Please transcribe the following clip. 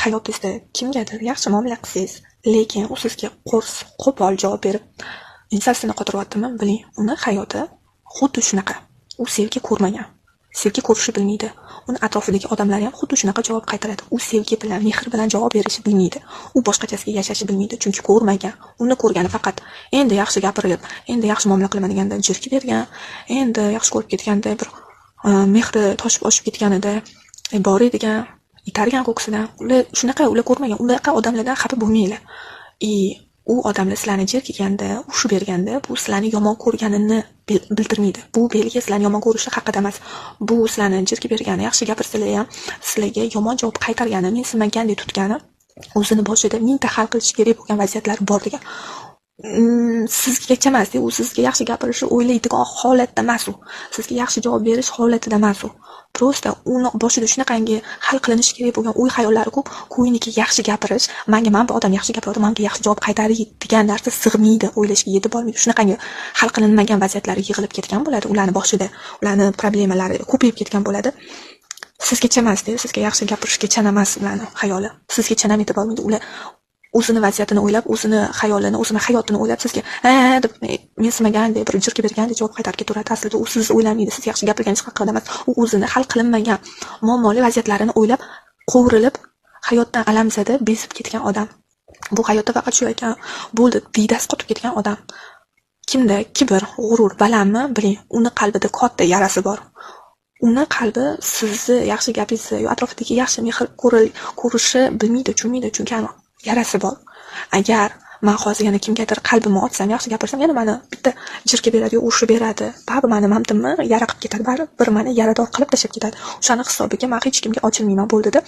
hayotingizda kimgadir yaxshi muomala qilsangiz, lekin u sizga qo'pol javob berib, ensasini qotiryaptimi, biling, uni hayoti xuddi shunaqa. U sevgi ko'rmagan. Sevgi ko'rishni bilmaydi. Uni atrofidagi odamlar ham xuddi shunaqa javob qaytaradi. U sevgi bilan, mehr bilan javob berishni bilmaydi. U boshqachasiga yashashni bilmaydi, chunki ko'rmagan. Uni ko'rgani faqat endi yaxshi gapirilib, endi yaxshi muomala qilaman deganda jirki bergan, endi yaxshi ko'rib ketganda bir mehri toshib oshib ketganida bor edigan, itargan ko'ksidan. Ular ko'rmagan. Unaqa odamlardan xafa bo'lmanglar. U odamlar sizlarni jerkiganda, ushib berganda, bu sizlarni yomon ko'rganini bildirmaydi. Bu belgi sizlarni yomon ko'rishi haqida emas. Bu sizlarni jerkib bergani, yaxshi gapirsalar ham sizlarga yomon javob qaytargani, mensimagandek tutgani, o'zini boshida mingta hal qilish kerak bo'lgan vaziyatlar bor degan. Sizgacha emas, u sizga yaxshi gapirishni o'ylaydigan holatda emas u. Sizga yaxshi javob berish holatida emas u. Prosta uni boshida shunaqangi hal qilinishi kerak bo'lgan o'y hayollari ko'p, ko'ngliga yaxshi gapirish, menga bu odam yaxshi gapiradi, menga yaxshi javob qaytaradi degan narsa sig'maydi, o'ylashga yetib bo'lmaydi. Shunaqangi hal qilinmagan vaziyatlar yig'ilib ketgan bo'ladi, ularning boshida, ularning problemalari ko'payib ketgan bo'ladi. Sizgacha emas-da, sizga yaxshi gapirishgacha emas ularning xayoli. Sizgacha ham yetib olmaydi. Ular o'zini vaziyatini o'ylab, o'zini xayolini, o'zini hayotini o'ylab sizga deb mensimagandek bir jirki bergandek javob qaytarib ketaveradi. Aslida u sizni o'ylamaydi, siz yaxshi gapirganingiz haqida emas. U o'zini hal qilinmagan muammoli vaziyatlarini o'ylab, qo'vrilib, hayotdan alamzada bezib ketgan odam. Bu hayotda faqat shu ekan, bo'ldi, diydasi qotib ketgan odam. Kimda kibr, g'urur, balandmi, biling, uni qalbida katta yarasi bor. Uni qalbi sizni yaxshi gapingizni, atrofidagi yaxshi mehr ko'rishi bilmaydi, tushunmaydi, chunki yarasi bor. Agar men hozir yana kimgadir qalbimni ochsam, yaxshi gapirsam, yana meni bitta jirka beradi, urishib beradi. Baribir meni mamtimni yara qilib ketadi, baribir meni yarador qilib tashlab ketadi. O'shani hisobiga men hech kimga ochilmayman, bo'ldi-da.